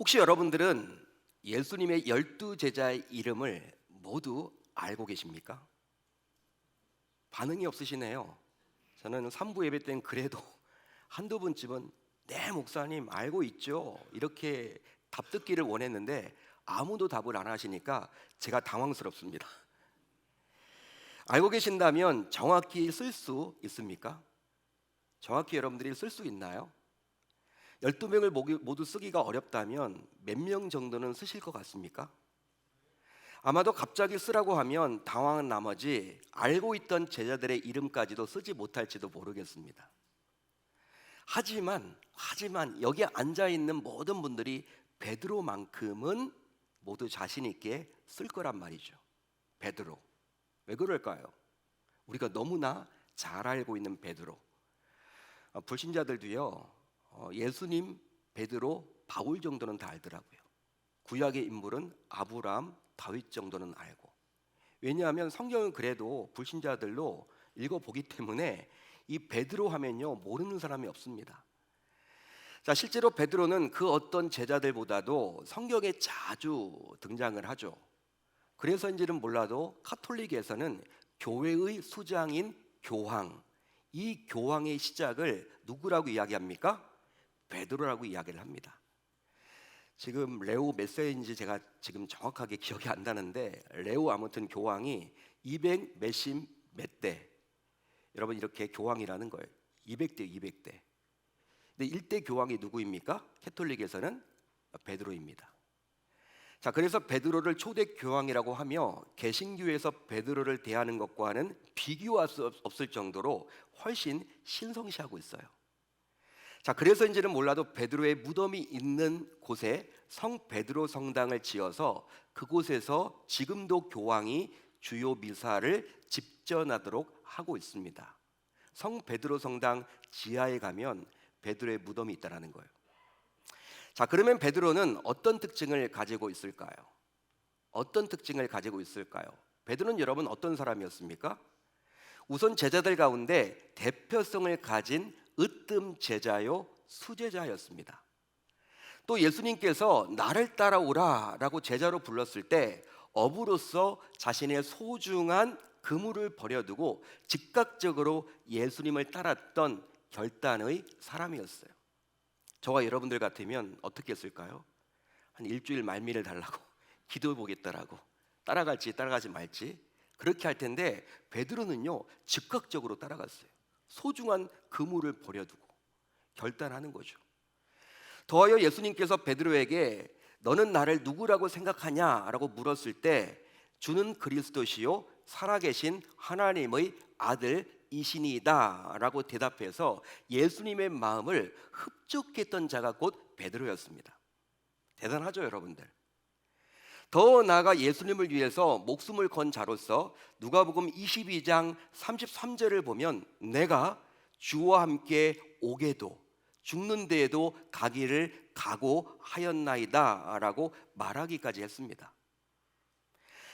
혹시 여러분들은 예수님의 12제자의 이름을 모두 알고 계십니까? 반응이 없으시네요. 저는 3부 예배 때는 그래도 한두 분쯤은 네 목사님 알고 있죠 이렇게 답 듣기를 원했는데 아무도 답을 안 하시니까 제가 당황스럽습니다. 알고 계신다면 정확히 쓸 수 있습니까? 정확히 여러분들이 쓸 수 있나요? 12명을 모두 쓰기가 어렵다면 몇 명 정도는 쓰실 것 같습니까? 아마도 갑자기 쓰라고 하면 당황한 나머지 알고 있던 제자들의 이름까지도 쓰지 못할지도 모르겠습니다. 하지만 여기에 앉아 있는 모든 분들이 베드로만큼은 모두 자신 있게 쓸 거란 말이죠. 베드로. 왜 그럴까요? 우리가 너무나 잘 알고 있는 베드로. 불신자들도요. 예수님, 베드로, 바울 정도는 다 알더라고요. 구약의 인물은 아브라함, 다윗 정도는 알고. 왜냐하면 성경은 그래도 불신자들로 읽어보기 때문에 이 베드로 하면요 모르는 사람이 없습니다. 자, 실제로 베드로는 그 어떤 제자들보다도 성경에 자주 등장을 하죠. 그래서인지는 몰라도 카톨릭에서는 교회의 수장인 교황, 이 교황의 시작을 누구라고 이야기합니까? 베드로라고 이야기를 합니다. 지금 레오 몇 세인지 제가 지금 정확하게 기억이 안 나는데 레오 아무튼 교황이 200 몇십 몇 대, 여러분 이렇게 교황이라는 거예요. 200대 200대. 근데 1대 교황이 누구입니까? 캐톨릭에서는 베드로입니다. 자, 그래서 베드로를 초대 교황이라고 하며 개신교에서 베드로를 대하는 것과는 비교할 수 없을 정도로 훨씬 신성시하고 있어요. 자, 그래서인지는 몰라도 베드로의 무덤이 있는 곳에 성 베드로 성당을 지어서 그곳에서 지금도 교황이 주요 미사를 집전하도록 하고 있습니다. 성 베드로 성당 지하에 가면 베드로의 무덤이 있다라는 거예요. 자, 그러면 베드로는 어떤 특징을 가지고 있을까요? 어떤 특징을 가지고 있을까요? 베드로는 여러분 어떤 사람이었습니까? 우선 제자들 가운데 대표성을 가진 으뜸 제자요 수제자였습니다. 또 예수님께서 나를 따라오라 라고 제자로 불렀을 때 어부로서 자신의 소중한 그물을 버려두고 즉각적으로 예수님을 따랐던 결단의 사람이었어요. 저와 여러분들 같으면 어떻게 했을까요? 한 일주일 말미를 달라고 기도해 보겠다라고 따라갈지 따라가지 말지 그렇게 할 텐데 베드로는요 즉각적으로 따라갔어요. 소중한 그물을 버려두고 결단하는 거죠. 더하여 예수님께서 베드로에게 너는 나를 누구라고 생각하냐라고 물었을 때 주는 그리스도시요 살아계신 하나님의 아들이시니이다 라고 대답해서 예수님의 마음을 흡족했던 자가 곧 베드로였습니다. 대단하죠 여러분들. 더 나아가 예수님을 위해서 목숨을 건 자로서 누가복음 22장 33절을 보면 내가 주와 함께 오게도 죽는 데에도 가기를 각오하였나이다 라고 말하기까지 했습니다.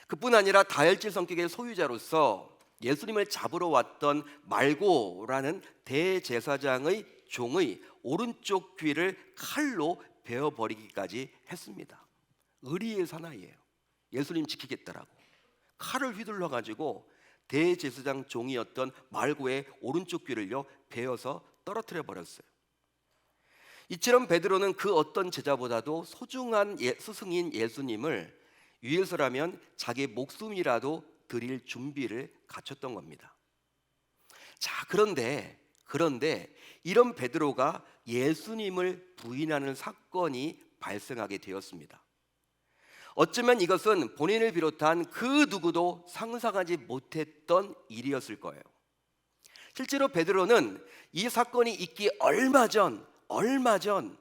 그뿐 아니라 다혈질 성격의 소유자로서 예수님을 잡으러 왔던 말고라는 대제사장의 종의 오른쪽 귀를 칼로 베어버리기까지 했습니다. 의리의 사나이예요. 예수님 지키겠다라고 칼을 휘둘러 가지고 대제사장 종이었던 말고의 오른쪽 귀를요 베어서 떨어뜨려 버렸어요. 이처럼 베드로는 그 어떤 제자보다도 소중한 스승인 예수님을 위해서라면 자기 목숨이라도 드릴 준비를 갖췄던 겁니다. 자, 그런데 이런 베드로가 예수님을 부인하는 사건이 발생하게 되었습니다. 어쩌면 이것은 본인을 비롯한 그 누구도 상상하지 못했던 일이었을 거예요. 실제로 베드로는 이 사건이 있기 얼마 전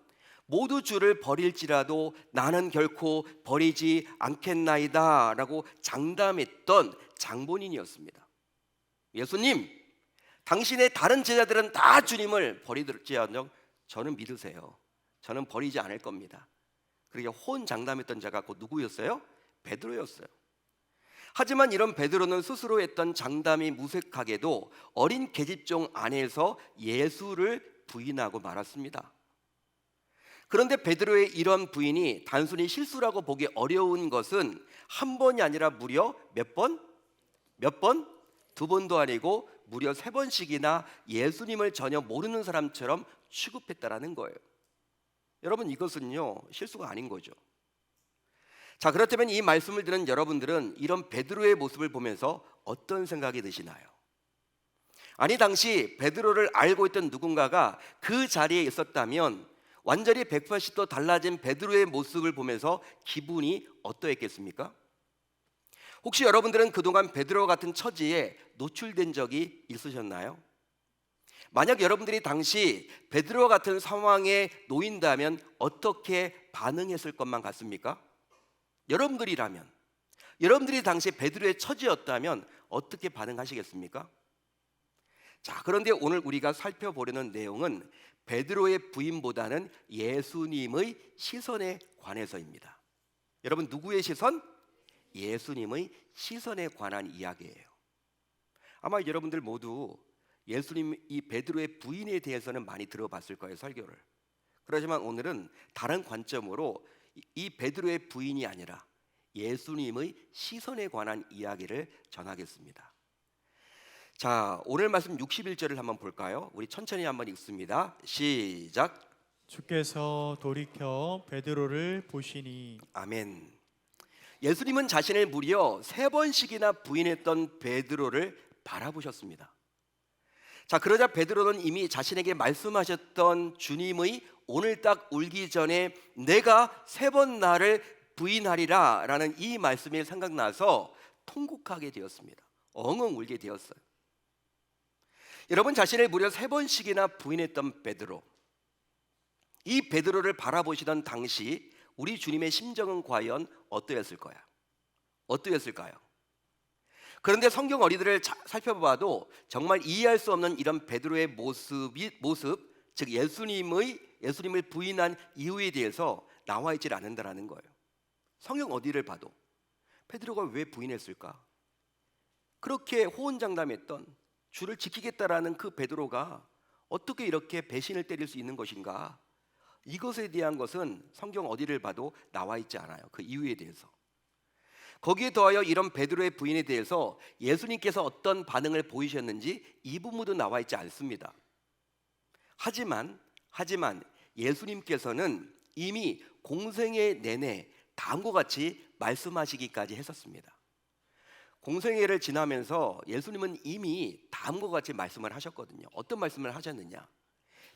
모두 주를 버릴지라도 나는 결코 버리지 않겠나이다 라고 장담했던 장본인이었습니다. 예수님, 당신의 다른 제자들은 다 주님을 버리들지언정 저는 믿으세요. 저는 버리지 않을 겁니다. 그렇게 혼장담했던 자가 곧 누구였어요? 베드로였어요. 하지만 이런 베드로는 스스로 했던 장담이 무색하게도 어린 계집종 안에서 예수를 부인하고 말았습니다. 그런데 베드로의 이런 부인이 단순히 실수라고 보기 어려운 것은 한 번이 아니라 무려 몇 번? 몇 번? 두 번도 아니고 무려 세 번씩이나 예수님을 전혀 모르는 사람처럼 취급했다라는 거예요. 여러분, 이것은요, 실수가 아닌 거죠. 자, 그렇다면 이 말씀을 들은 여러분들은 이런 베드로의 모습을 보면서 어떤 생각이 드시나요? 아니, 당시 베드로를 알고 있던 누군가가 그 자리에 있었다면 완전히 180도 달라진 베드로의 모습을 보면서 기분이 어떠했겠습니까? 혹시 여러분들은 그동안 베드로 같은 처지에 노출된 적이 있으셨나요? 만약 여러분들이 당시 베드로 같은 상황에 놓인다면 어떻게 반응했을 것만 같습니까? 여러분들이 당시 베드로의 처지였다면 어떻게 반응하시겠습니까? 자, 그런데 오늘 우리가 살펴보려는 내용은 베드로의 부인보다는 예수님의 시선에 관해서입니다. 여러분, 누구의 시선? 예수님의 시선에 관한 이야기예요. 아마 여러분들 모두 예수님 이 베드로의 부인에 대해서는 많이 들어봤을 거예요, 설교를. 그렇지만 오늘은 다른 관점으로 이 베드로의 부인이 아니라 예수님의 시선에 관한 이야기를 전하겠습니다. 자, 오늘 말씀 61절을 한번 볼까요? 우리 천천히 한번 읽습니다. 시작. 주께서 돌이켜 베드로를 보시니. 아멘. 예수님은 자신을 무려 세 번씩이나 부인했던 베드로를 바라보셨습니다. 자, 그러자 베드로는 이미 자신에게 말씀하셨던 주님의 오늘 딱 울기 전에 내가 세 번 나를 부인하리라 라는 이 말씀이 생각나서 통곡하게 되었습니다. 엉엉 울게 되었어요. 여러분, 자신을 무려 세 번씩이나 부인했던 베드로, 이 베드로를 바라보시던 당시 우리 주님의 심정은 과연 어떠했을까요? 그런데 성경 어리들을 살펴봐도 정말 이해할 수 없는 이런 베드로의 모습, 즉 예수님을 부인한 이유에 대해서 나와 있질 않는다라는 거예요. 성경 어디를 봐도 베드로가 왜 부인했을까? 그렇게 호언장담했던 주를 지키겠다라는 그 베드로가 어떻게 이렇게 배신을 때릴 수 있는 것인가? 이것에 대한 것은 성경 어디를 봐도 나와 있지 않아요. 그 이유에 대해서. 거기에 더하여 이런 베드로의 부인에 대해서 예수님께서 어떤 반응을 보이셨는지 이 부분도 나와 있지 않습니다. 하지만 예수님께서는 이미 공생애 내내 다음과 같이 말씀하시기까지 했었습니다. 공생애를 지나면서 예수님은 이미 다음과 같이 말씀을 하셨거든요. 어떤 말씀을 하셨느냐?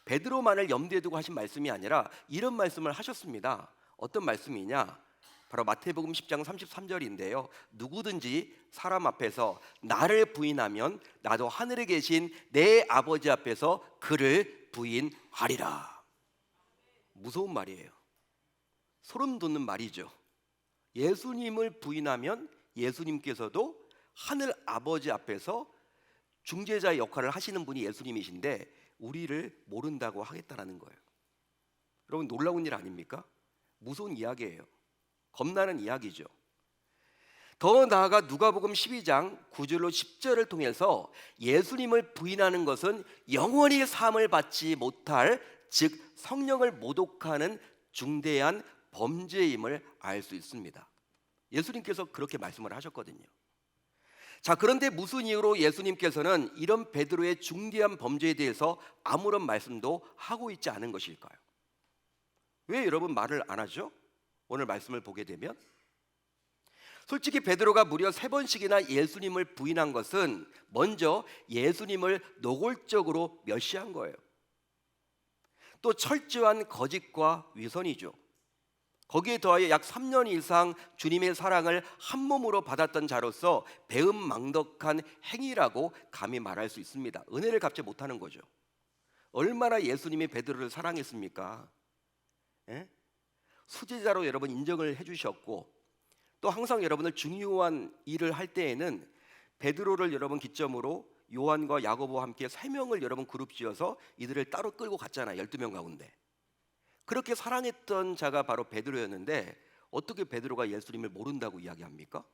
베드로만을 염두에 두고 하신 말씀이 아니라 이런 말씀을 하셨습니다. 어떤 말씀이냐? 바로 마태복음 10장 33절인데요. 누구든지 사람 앞에서 나를 부인하면 나도 하늘에 계신 내 아버지 앞에서 그를 부인하리라. 무서운 말이에요. 소름 돋는 말이죠. 예수님을 부인하면 예수님께서도 하늘 아버지 앞에서 중재자 역할을 하시는 분이 예수님이신데 우리를 모른다고 하겠다라는 거예요. 여러분, 놀라운 일 아닙니까? 무서운 이야기예요. 겁나는 이야기죠. 더 나아가 누가복음 12장 9절로 10절을 통해서 예수님을 부인하는 것은 영원히 사함을 받지 못할, 즉 성령을 모독하는 중대한 범죄임을 알 수 있습니다. 예수님께서 그렇게 말씀을 하셨거든요. 자, 그런데 무슨 이유로 예수님께서는 이런 베드로의 중대한 범죄에 대해서 아무런 말씀도 하고 있지 않은 것일까요? 왜 여러분 말을 안 하죠? 오늘 말씀을 보게 되면 솔직히 베드로가 무려 세 번씩이나 예수님을 부인한 것은 먼저 예수님을 노골적으로 멸시한 거예요. 또 철저한 거짓과 위선이죠. 거기에 더하여 약 3년 이상 주님의 사랑을 한 몸으로 받았던 자로서 배은망덕한 행위라고 감히 말할 수 있습니다. 은혜를 갚지 못하는 거죠. 얼마나 예수님이 베드로를 사랑했습니까? 예? 수제자로 여러분 인정을 해주셨고, 또 항상 여러분을 중요한 일을 할 때에는 베드로를 여러분 기점으로 요한과 야고보와 함께 3명을 여러분 그룹 지어서 이들을 따로 끌고 갔잖아요. 12명 가운데. 그렇게 사랑했던 자가 바로 베드로였는데 어떻게 베드로가 예수님을 모른다고 이야기합니까?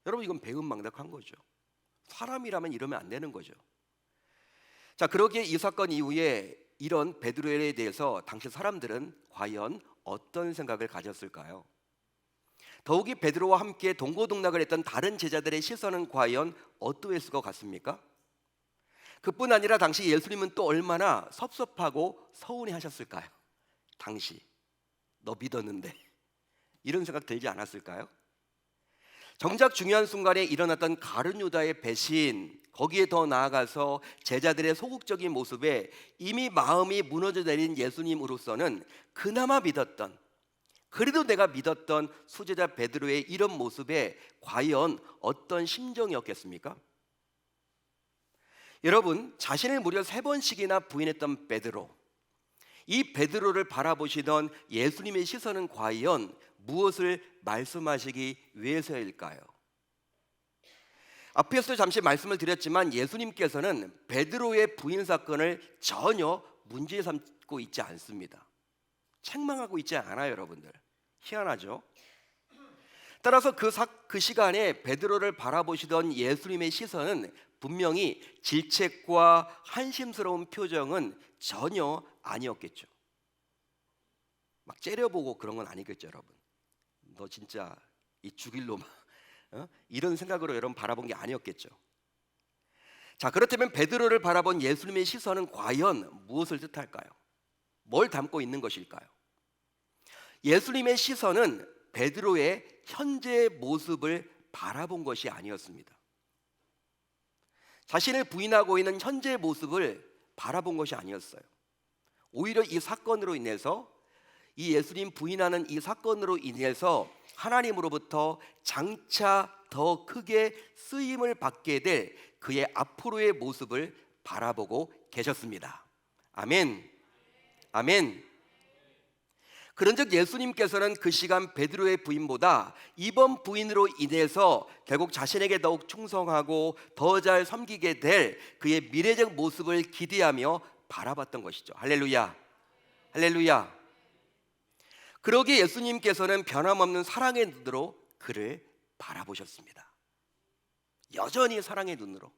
여러분, 이건 배은망덕한 거죠. 사람이라면 이러면 안 되는 거죠. 자, 그러기에 이 사건 이후에 이런 베드로에 대해서 당시 사람들은 과연 어떤 생각을 가졌을까요? 더욱이 베드로와 함께 동고동락을 했던 다른 제자들의 시선은 과연 어떠했을 것 같습니까? 그뿐 아니라 당시 예수님은 또 얼마나 섭섭하고 서운해하셨을까요? 당시 너 믿었는데 이런 생각 들지 않았을까요? 정작 중요한 순간에 일어났던 가룟 유다의 배신, 거기에 더 나아가서 제자들의 소극적인 모습에 이미 마음이 무너져 내린 예수님으로서는 그나마 믿었던, 그래도 내가 믿었던 수제자 베드로의 이런 모습에 과연 어떤 심정이었겠습니까? 여러분, 자신을 무려 3번씩이나 부인했던 베드로, 이 베드로를 바라보시던 예수님의 시선은 과연 무엇을 말씀하시기 위해서일까요? 앞에서 잠시 말씀을 드렸지만 예수님께서는 베드로의 부인 사건을 전혀 문제 삼고 있지 않습니다. 책망하고 있지 않아요, 여러분들. 희한하죠? 따라서 그 시간에 베드로를 바라보시던 예수님의 시선은 분명히 질책과 한심스러운 표정은 전혀 아니었겠죠. 막 째려보고 그런 건 아니겠죠, 여러분. 너 진짜 이 죽일 놈아, 이런 생각으로 여러분 바라본 게 아니었겠죠. 자, 그렇다면 베드로를 바라본 예수님의 시선은 과연 무엇을 뜻할까요? 뭘 담고 있는 것일까요? 예수님의 시선은 베드로의 현재 모습을 바라본 것이 아니었습니다. 자신을 부인하고 있는 현재 모습을 바라본 것이 아니었어요. 오히려 이 사건으로 인해서, 이 예수님 부인하는 이 사건으로 인해서 하나님으로부터 장차 더 크게 쓰임을 받게 될 그의 앞으로의 모습을 바라보고 계셨습니다. 아멘. 아멘. 그런즉 예수님께서는 그 시간 베드로의 부인보다 이번 부인으로 인해서 결국 자신에게 더욱 충성하고 더 잘 섬기게 될 그의 미래적 모습을 기대하며 바라봤던 것이죠. 할렐루야. 할렐루야. 그러기에 예수님께서는 변함없는 사랑의 눈으로 그를 바라보셨습니다. 여전히 사랑의 눈으로.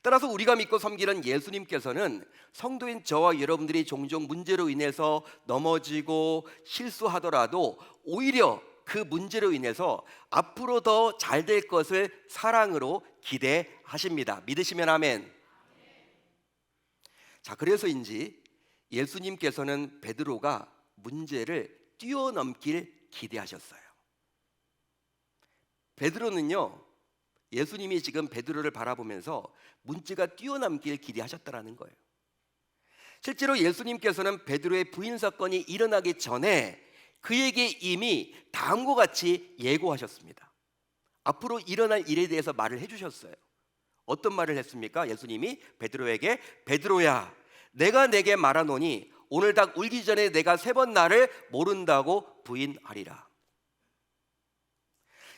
따라서 우리가 믿고 섬기는 예수님께서는 성도인 저와 여러분들이 종종 문제로 인해서 넘어지고 실수하더라도 오히려 그 문제로 인해서 앞으로 더 잘 될 것을 사랑으로 기대하십니다. 믿으시면 아멘. 자, 그래서인지 예수님께서는 베드로가 문제를 뛰어넘길 기대하셨어요. 베드로는요, 예수님이 지금 베드로를 바라보면서 문제가 뛰어넘길 기대하셨다라는 거예요. 실제로 예수님께서는 베드로의 부인 사건이 일어나기 전에 그에게 이미 다음과 같이 예고하셨습니다. 앞으로 일어날 일에 대해서 말을 해주셨어요. 어떤 말을 했습니까? 예수님이 베드로에게, 베드로야, 내가 내게 말하노니 오늘 닭 울기 전에 내가 3번 나를 모른다고 부인하리라.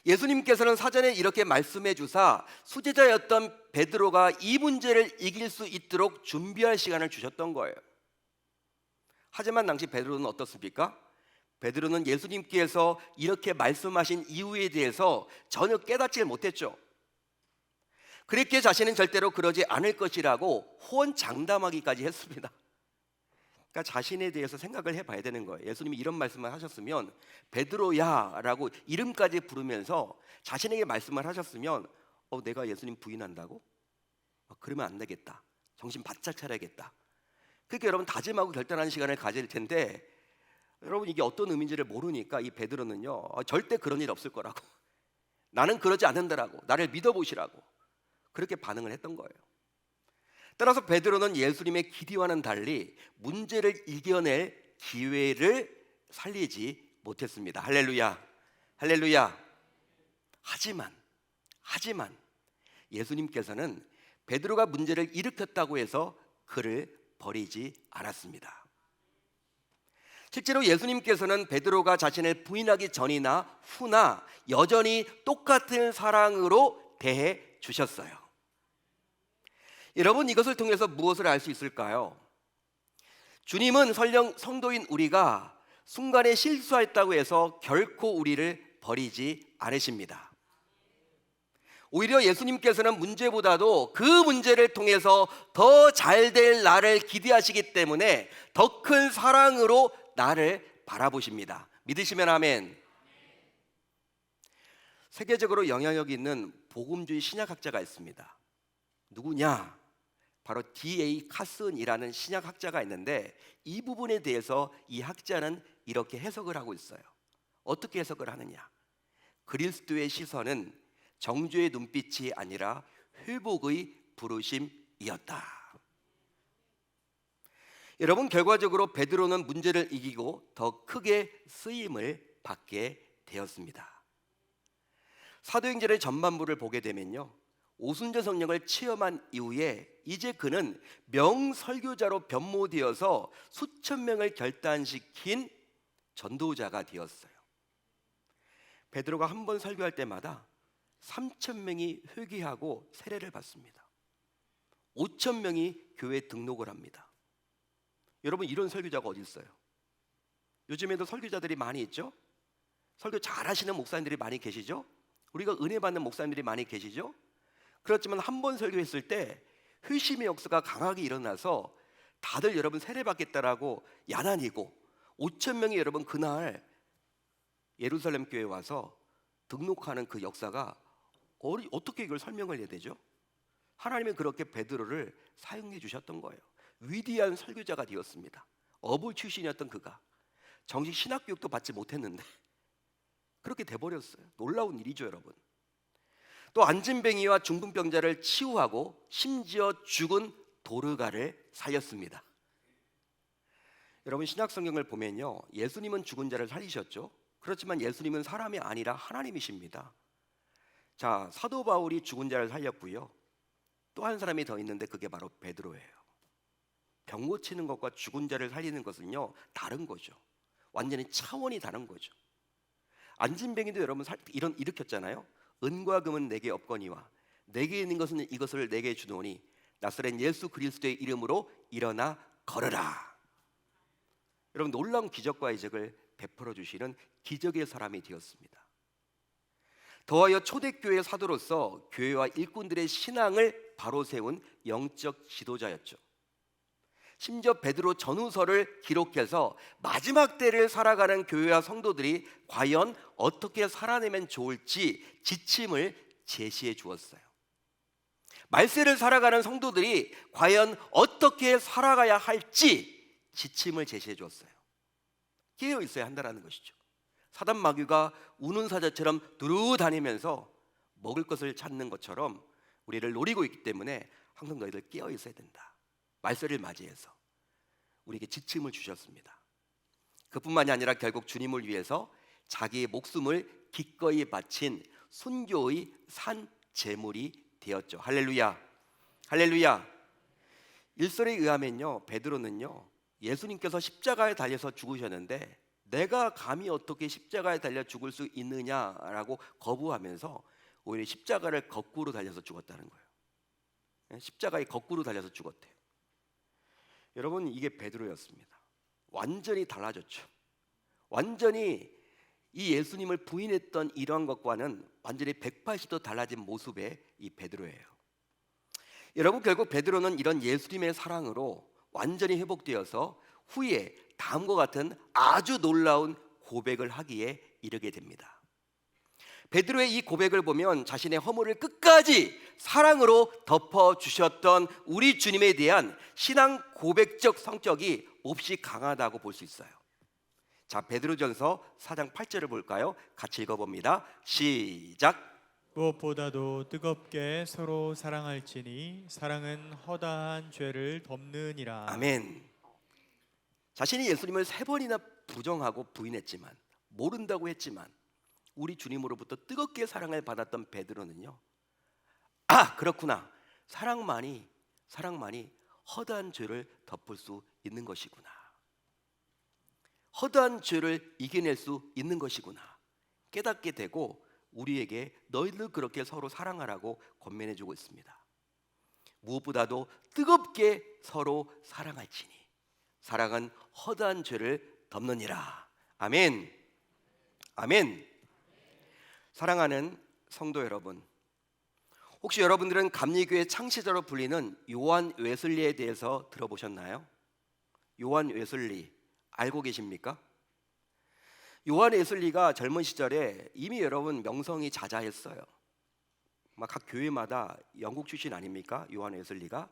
예수님께서는 사전에 이렇게 말씀해 주사 수제자였던 베드로가 이 문제를 이길 수 있도록 준비할 시간을 주셨던 거예요. 하지만 당시 베드로는 어떻습니까? 베드로는 예수님께서 이렇게 말씀하신 이유에 대해서 전혀 깨닫지 못했죠. 그렇게 자신은 절대로 그러지 않을 것이라고 호언장담하기까지 했습니다. 그러니까 자신에 대해서 생각을 해봐야 되는 거예요. 예수님이 이런 말씀을 하셨으면, 베드로야 라고 이름까지 부르면서 자신에게 말씀을 하셨으면, 내가 예수님 부인한다고? 그러면 안 되겠다. 정신 바짝 차려야겠다. 그러니까 여러분 다짐하고 결단하는 시간을 가질 텐데, 여러분 이게 어떤 의미인지를 모르니까 이 베드로는요, 절대 그런 일 없을 거라고, 나는 그러지 않는다라고, 나를 믿어보시라고 그렇게 반응을 했던 거예요. 따라서 베드로는 예수님의 기대와는 달리 문제를 이겨낼 기회를 살리지 못했습니다. 할렐루야. 할렐루야. 하지만 예수님께서는 베드로가 문제를 일으켰다고 해서 그를 버리지 않았습니다. 실제로 예수님께서는 베드로가 자신을 부인하기 전이나 후나 여전히 똑같은 사랑으로 대해 주셨어요. 여러분, 이것을 통해서 무엇을 알 수 있을까요? 주님은 설령 성도인 우리가 순간에 실수했다고 해서 결코 우리를 버리지 않으십니다. 오히려 예수님께서는 문제보다도 그 문제를 통해서 더 잘 될 나를 기대하시기 때문에 더 큰 사랑으로 나를 바라보십니다. 믿으시면 아멘. 세계적으로 영향력 있는 복음주의 신약학자가 있습니다. 누구냐? 바로 D.A. 카슨이라는 신약학자가 있는데 이 부분에 대해서 이 학자는 이렇게 해석을 하고 있어요. 어떻게 해석을 하느냐? 그리스도의 시선은 정죄의 눈빛이 아니라 회복의 부르심이었다. 여러분, 결과적으로 베드로는 문제를 이기고 더 크게 쓰임을 받게 되었습니다. 사도행전의 전반부를 보게 되면요, 오순절 성령을 체험한 이후에 이제 그는 명설교자로 변모되어서 수천 명을 결단시킨 전도자가 되었어요. 베드로가 한 번 설교할 때마다 3천 명이 회개하고 세례를 받습니다. 5천 명이 교회에 등록을 합니다. 여러분, 이런 설교자가 어디 있어요? 요즘에도 설교자들이 많이 있죠? 설교 잘하시는 목사님들이 많이 계시죠? 우리가 은혜 받는 목사님들이 많이 계시죠? 그렇지만 한 번 설교했을 때 회심의 역사가 강하게 일어나서 다들 여러분 세례 받겠다라고 야단이고 5천 명이 여러분 그날 예루살렘 교회에 와서 등록하는 그 역사가 어떻게 이걸 설명을 해야 되죠? 하나님은 그렇게 베드로를 사용해 주셨던 거예요. 위대한 설교자가 되었습니다. 어부 출신이었던 그가 정식 신학 교육도 받지 못했는데 그렇게 돼버렸어요. 놀라운 일이죠, 여러분. 또 안진뱅이와 중풍병자를 치유하고 심지어 죽은 도르가를 살렸습니다. 여러분, 신약 성경을 보면요, 예수님은 죽은 자를 살리셨죠. 그렇지만 예수님은 사람이 아니라 하나님이십니다. 자, 사도 바울이 죽은 자를 살렸고요, 또 한 사람이 더 있는데 그게 바로 베드로예요. 병 고치는 것과 죽은 자를 살리는 것은요 다른 거죠. 완전히 차원이 다른 거죠. 안진뱅이도 여러분 일으켰잖아요. 은과 금은 내게 없거니와 내게 있는 것은 이것을 내게 주노니 나사렛 예수 그리스도의 이름으로 일어나 걸어라. 여러분, 놀라운 기적과 이적을 베풀어 주시는 기적의 사람이 되었습니다. 더하여 초대교회 사도로서 교회와 일꾼들의 신앙을 바로 세운 영적 지도자였죠. 심지어 베드로 전후서를 기록해서 마지막 때를 살아가는 교회와 성도들이 과연 어떻게 살아내면 좋을지 지침을 제시해 주었어요. 말세를 살아가는 성도들이 과연 어떻게 살아가야 할지 지침을 제시해 주었어요. 깨어 있어야 한다는 것이죠. 사단 마귀가 우는 사자처럼 두루 다니면서 먹을 것을 찾는 것처럼 우리를 노리고 있기 때문에 항상 너희들 깨어 있어야 된다. 말세를 맞이해서 우리에게 지침을 주셨습니다. 그뿐만이 아니라 결국 주님을 위해서 자기의 목숨을 기꺼이 바친 순교의 산 제물이 되었죠. 할렐루야, 할렐루야. 일설에 의하면요, 베드로는요 예수님께서 십자가에 달려서 죽으셨는데 내가 감히 어떻게 십자가에 달려 죽을 수 있느냐라고 거부하면서 오히려 십자가를 거꾸로 달려서 죽었다는 거예요. 십자가에 거꾸로 달려서 죽었대요. 여러분, 이게 베드로였습니다. 완전히 달라졌죠. 완전히 이 예수님을 부인했던 이러한 것과는 완전히 180도 달라진 모습의 이 베드로예요. 여러분, 결국 베드로는 이런 예수님의 사랑으로 완전히 회복되어서 후에 다음과 같은 아주 놀라운 고백을 하기에 이르게 됩니다. 베드로의 이 고백을 보면 자신의 허물을 끝까지 사랑으로 덮어주셨던 우리 주님에 대한 신앙 고백적 성격이 몹시 강하다고 볼 수 있어요. 자, 베드로전서 4장 8절을 볼까요? 같이 읽어봅니다. 시작. 무엇보다도 뜨겁게 서로 사랑할지니 사랑은 허다한 죄를 덮느니라. 아멘. 자신이 예수님을 3번이나 부정하고 부인했지만, 모른다고 했지만 우리 주님으로부터 뜨겁게 사랑을 받았던 베드로는요, 아, 그렇구나, 사랑만이 허다한 죄를 덮을 수 있는 것이구나, 허다한 죄를 이겨낼 수 있는 것이구나 깨닫게 되고 우리에게 너희들 그렇게 서로 사랑하라고 권면해주고 있습니다. 무엇보다도 뜨겁게 서로 사랑할지니 사랑은 허다한 죄를 덮느니라. 아멘, 아멘. 사랑하는 성도 여러분, 혹시 여러분들은 감리교의 창시자로 불리는 요한 웨슬리에 대해서 들어보셨나요? 요한 웨슬리 알고 계십니까? 요한 웨슬리가 젊은 시절에 이미 여러분 명성이 자자했어요. 막 각 교회마다 영국 출신 아닙니까? 요한 웨슬리가.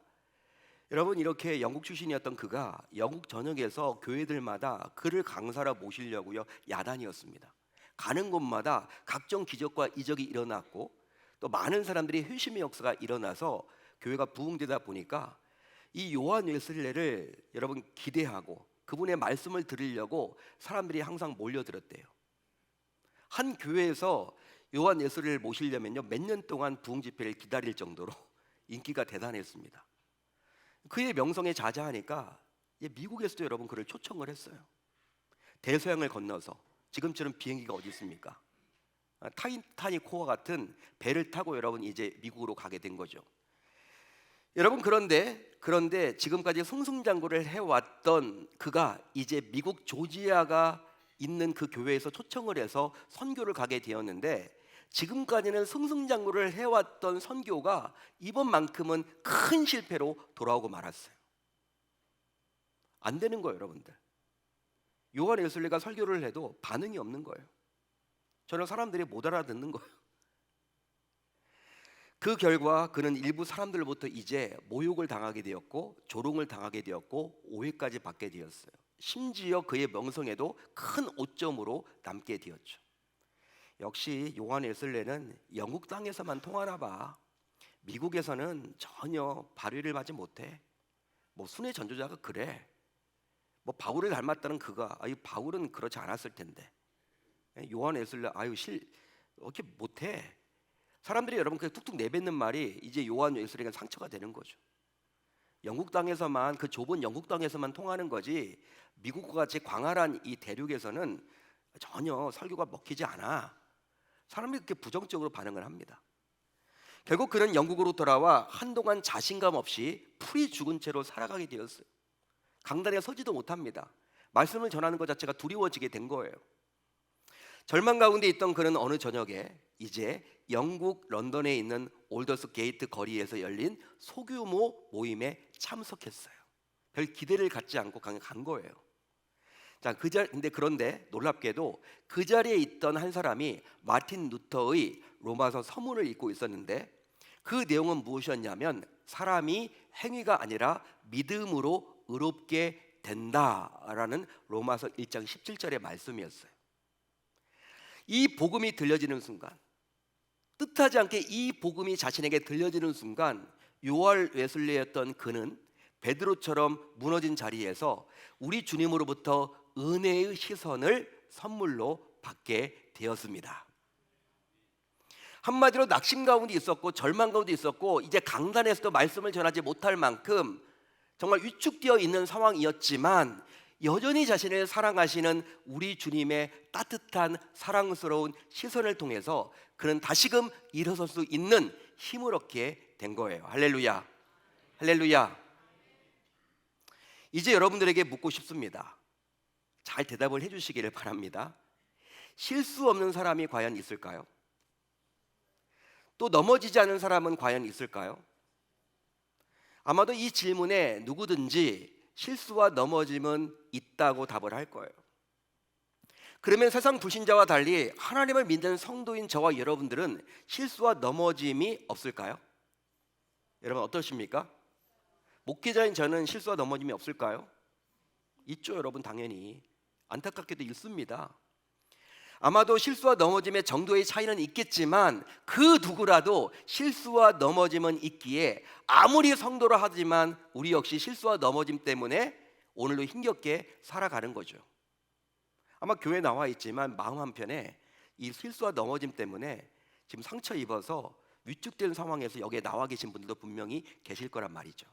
여러분, 이렇게 영국 출신이었던 그가 영국 전역에서 교회들마다 그를 강사로 모시려고요 야단이었습니다. 가는 곳마다 각종 기적과 이적이 일어났고 또 많은 사람들이 회심의 역사가 일어나서 교회가 부흥되다 보니까 이 요한 웨슬리를 여러분 기대하고 그분의 말씀을 들으려고 사람들이 항상 몰려들었대요. 한 교회에서 요한 웨슬리를 모시려면요 몇 년 동안 부흥 집회를 기다릴 정도로 인기가 대단했습니다. 그의 명성에 자자하니까 미국에서도 여러분 그를 초청을 했어요. 대서양을 건너서, 지금처럼 비행기가 어디 있습니까? 타이타닉 호와 같은 배를 타고 여러분 이제 미국으로 가게 된 거죠. 여러분, 그런데 지금까지 승승장구를 해왔던 그가 이제 미국 조지아가 있는 그 교회에서 초청을 해서 선교를 가게 되었는데, 지금까지는 승승장구를 해왔던 선교가 이번만큼은 큰 실패로 돌아오고 말았어요. 안 되는 거예요, 여러분들. 요한 웨슬리가 설교를 해도 반응이 없는 거예요. 저는 사람들이 못 알아듣는 거예요. 그 결과 그는 일부 사람들로부터 이제 모욕을 당하게 되었고 조롱을 당하게 되었고 오해까지 받게 되었어요. 심지어 그의 명성에도 큰 오점으로 남게 되었죠. 역시 요한 웨슬리는 영국 땅에서만 통하나 봐. 미국에서는 전혀 발휘를 하지 못해. 뭐 순회 전도자가 그래. 뭐 바울을 닮았다는 그가, 이 바울은 그렇지 않았을 텐데. 요한 웨슬리 어떻게 못해. 사람들이 여러분 그 툭툭 내뱉는 말이 이제 요한 웨슬리가 상처가 되는 거죠. 영국 땅에서만, 그 좁은 영국 땅에서만 통하는 거지 미국과 같이 광활한 이 대륙에서는 전혀 설교가 먹히지 않아. 사람들이 그렇게 부정적으로 반응을 합니다. 결국 그는 영국으로 돌아와 한동안 자신감 없이 풀이 죽은 채로 살아가게 되었어요. 강단에 서지도 못합니다. 말씀을 전하는 것 자체가 두려워지게 된 거예요. 절망 가운데 있던 그는 어느 저녁에 이제 영국 런던에 있는 올더스 게이트 거리에서 열린 소규모 모임에 참석했어요. 별 기대를 갖지 않고 간 거예요. 자, 그런데 놀랍게도 그 자리에 있던 한 사람이 마틴 루터의 로마서 서문을 읽고 있었는데, 그 내용은 무엇이었냐면 사람이 행위가 아니라 믿음으로 의롭게 된다라는 로마서 1장 17절의 말씀이었어요. 이 복음이 들려지는 순간, 뜻하지 않게 이 복음이 자신에게 들려지는 순간 요한 웨슬리였던 그는 베드로처럼 무너진 자리에서 우리 주님으로부터 은혜의 시선을 선물로 받게 되었습니다. 한마디로 낙심 가운데 있었고 절망 가운데 있었고 이제 강단에서도 말씀을 전하지 못할 만큼 정말 위축되어 있는 상황이었지만, 여전히 자신을 사랑하시는 우리 주님의 따뜻한 사랑스러운 시선을 통해서 그는 다시금 일어설 수 있는 힘을 얻게 된 거예요. 할렐루야, 할렐루야. 이제 여러분들에게 묻고 싶습니다. 잘 대답을 해주시기를 바랍니다. 실수 없는 사람이 과연 있을까요? 또 넘어지지 않은 사람은 과연 있을까요? 아마도 이 질문에 누구든지 실수와 넘어짐은 있다고 답을 할 거예요. 그러면 세상 불신자와 달리 하나님을 믿는 성도인 저와 여러분들은 실수와 넘어짐이 없을까요? 여러분 어떠십니까? 목회자인 저는 실수와 넘어짐이 없을까요? 있죠, 여러분. 당연히. 안타깝게도 있습니다. 아마도 실수와 넘어짐의 정도의 차이는 있겠지만 그 누구라도 실수와 넘어짐은 있기에 아무리 성도라 하지만 우리 역시 실수와 넘어짐 때문에 오늘도 힘겹게 살아가는 거죠. 아마 교회에 나와 있지만 마음 한편에 이 실수와 넘어짐 때문에 지금 상처 입어서 위축된 상황에서 여기에 나와 계신 분들도 분명히 계실 거란 말이죠.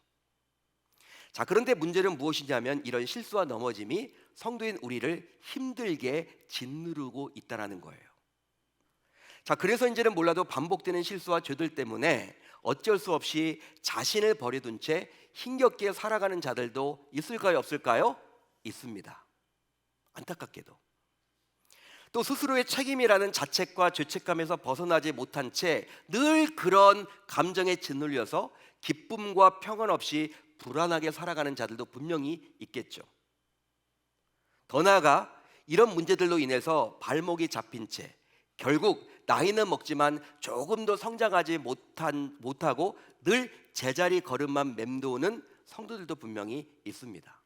자, 그런데 문제는 무엇이냐면 이런 실수와 넘어짐이 성도인 우리를 힘들게 짓누르고 있다는 거예요. 자, 그래서 이제는 몰라도 반복되는 실수와 죄들 때문에 어쩔 수 없이 자신을 버려둔 채 힘겹게 살아가는 자들도 있을까요, 없을까요? 있습니다. 안타깝게도. 또 스스로의 책임이라는 자책과 죄책감에서 벗어나지 못한 채 늘 그런 감정에 짓눌려서 기쁨과 평안 없이 불안하게 살아가는 자들도 분명히 있겠죠. 더 나아가 이런 문제들로 인해서 발목이 잡힌 채 결국 나이는 먹지만 조금도 성장하지 못하고 늘 제자리 걸음만 맴도는 성도들도 분명히 있습니다.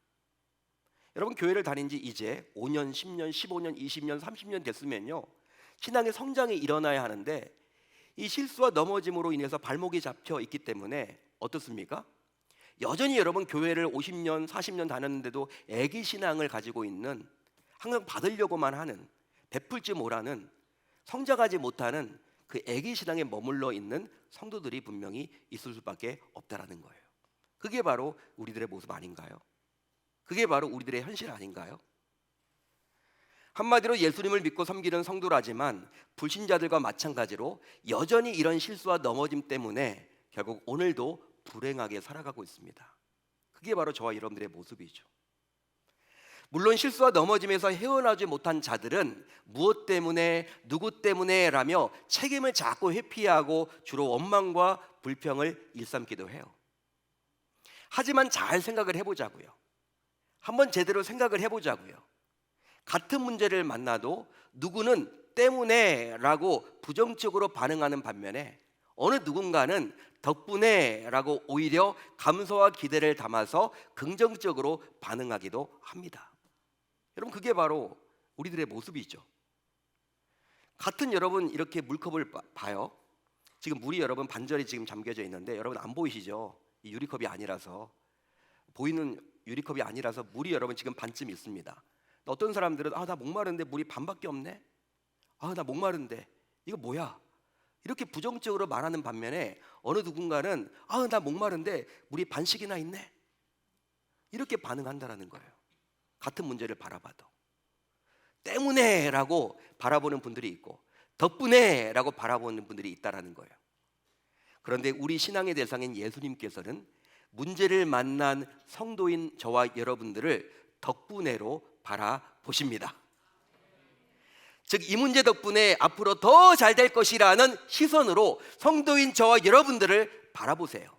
여러분, 교회를 다닌 지 이제 5년, 10년, 15년, 20년, 30년 됐으면요, 신앙의 성장이 일어나야 하는데 이 실수와 넘어짐으로 인해서 발목이 잡혀 있기 때문에 어떻습니까? 여전히 여러분 교회를 50년, 40년 다녔는데도 애기 신앙을 가지고 있는, 항상 받으려고만 하는, 베풀지 못하는, 성장하지 못하는 그 애기 신앙에 머물러 있는 성도들이 분명히 있을 수밖에 없다라는 거예요. 그게 바로 우리들의 모습 아닌가요? 그게 바로 우리들의 현실 아닌가요? 한마디로 예수님을 믿고 섬기는 성도라지만 불신자들과 마찬가지로 여전히 이런 실수와 넘어짐 때문에 결국 오늘도 불행하게 살아가고 있습니다. 그게 바로 저와 여러분들의 모습이죠. 물론 실수와 넘어짐에서 헤어나지 못한 자들은 무엇 때문에, 누구 때문에 라며 책임을 자꾸 회피하고 주로 원망과 불평을 일삼기도 해요. 하지만 잘 생각을 해보자고요. 한번 제대로 생각을 해보자고요. 같은 문제를 만나도 누구는 때문에 라고 부정적으로 반응하는 반면에 어느 누군가는 덕분에 라고 오히려 감사와 기대를 담아서 긍정적으로 반응하기도 합니다. 여러분, 그게 바로 우리들의 모습이죠. 같은 여러분 이렇게 물컵을 봐요. 지금 물이 여러분 반절이 지금 잠겨져 있는데 여러분 안 보이시죠? 이 유리컵이 아니라서, 보이는 유리컵이 아니라서 물이 여러분 지금 반쯤 있습니다. 어떤 사람들은 나 목마른데 물이 반밖에 없네. 나 목마른데 이거 뭐야? 이렇게 부정적으로 말하는 반면에 어느 누군가는 나 목마른데 물이 반씩이나 있네. 이렇게 반응한다라는 거예요. 같은 문제를 바라봐도 때문에 라고 바라보는 분들이 있고 덕분에 라고 바라보는 분들이 있다라는 거예요. 그런데 우리 신앙의 대상인 예수님께서는 문제를 만난 성도인 저와 여러분들을 덕분에로 바라보십니다. 즉, 이 문제 덕분에 앞으로 더 잘 될 것이라는 시선으로 성도인 저와 여러분들을 바라보세요.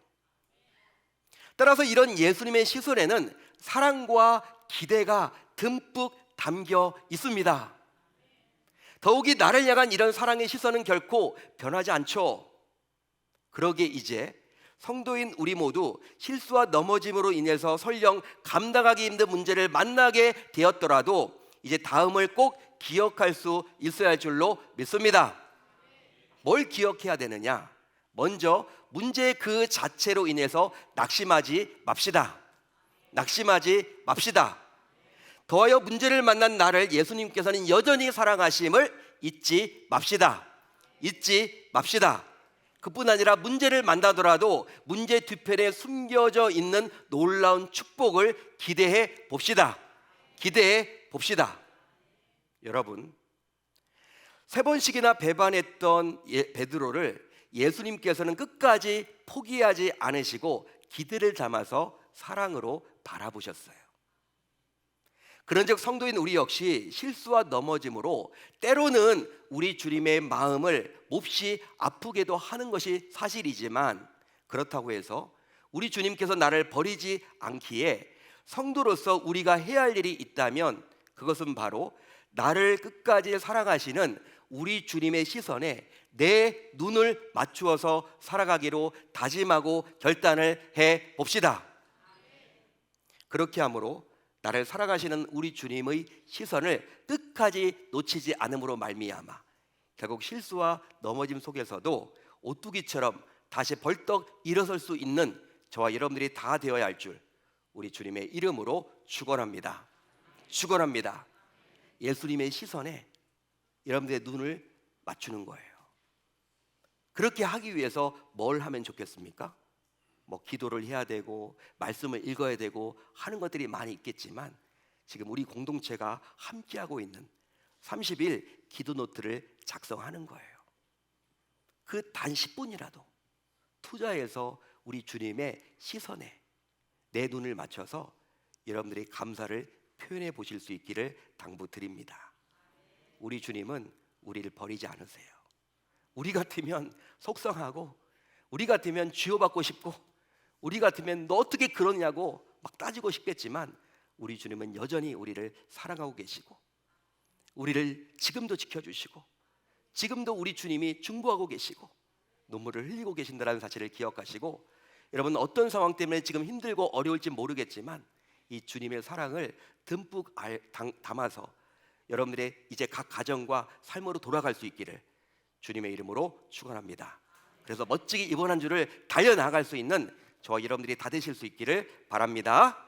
따라서 이런 예수님의 시선에는 사랑과 기대가 듬뿍 담겨 있습니다. 더욱이 나를 향한 이런 사랑의 시선은 결코 변하지 않죠. 그러기에 이제 성도인 우리 모두 실수와 넘어짐으로 인해서 설령 감당하기 힘든 문제를 만나게 되었더라도 이제 다음을 꼭 기억할 수 있어야 할 줄로 믿습니다. 뭘 기억해야 되느냐? 먼저 문제 그 자체로 인해서 낙심하지 맙시다. 낙심하지 맙시다. 더하여 문제를 만난 나를 예수님께서는 여전히 사랑하심을 잊지 맙시다. 잊지 맙시다. 그뿐 아니라 문제를 만나더라도 문제 뒤편에 숨겨져 있는 놀라운 축복을 기대해 봅시다. 기대해 봅시다. 여러분, 3번씩이나 배반했던 베드로를 예수님께서는 끝까지 포기하지 않으시고 기대를 담아서 사랑으로 바라보셨어요. 그런즉 성도인 우리 역시 실수와 넘어짐으로 때로는 우리 주님의 마음을 몹시 아프게도 하는 것이 사실이지만, 그렇다고 해서 우리 주님께서 나를 버리지 않기에 성도로서 우리가 해야 할 일이 있다면 그것은 바로 나를 끝까지 사랑하시는 우리 주님의 시선에 내 눈을 맞추어서 살아가기로 다짐하고 결단을 해 봅시다. 그렇게 함으로 나를 살아가시는 우리 주님의 시선을 끝까지 놓치지 않음으로 말미암아 결국 실수와 넘어짐 속에서도 오뚜기처럼 다시 벌떡 일어설 수 있는 저와 여러분들이 다 되어야 할 줄 우리 주님의 이름으로 축원합니다. 축원합니다. 예수님의 시선에 여러분들의 눈을 맞추는 거예요. 그렇게 하기 위해서 뭘 하면 좋겠습니까? 기도를 해야 되고 말씀을 읽어야 되고 하는 것들이 많이 있겠지만, 지금 우리 공동체가 함께하고 있는 30일 기도 노트를 작성하는 거예요. 그 단 10분이라도 투자해서 우리 주님의 시선에 내 눈을 맞춰서 여러분들이 감사를 표현해 보실 수 있기를 당부드립니다. 우리 주님은 우리를 버리지 않으세요. 우리 같으면 속상하고, 우리 같으면 쥐어받고 싶고, 우리 같으면 너 어떻게 그러냐고 막 따지고 싶겠지만, 우리 주님은 여전히 우리를 사랑하고 계시고, 우리를 지금도 지켜주시고, 지금도 우리 주님이 중보하고 계시고 눈물을 흘리고 계신다는 사실을 기억하시고, 여러분 어떤 상황 때문에 지금 힘들고 어려울지 모르겠지만 이 주님의 사랑을 듬뿍 담아서 여러분들의 이제 각 가정과 삶으로 돌아갈 수 있기를 주님의 이름으로 축원합니다. 그래서 멋지게 이번 한 주를 달려나갈 수 있는 저와 여러분들이 다 되실 수 있기를 바랍니다.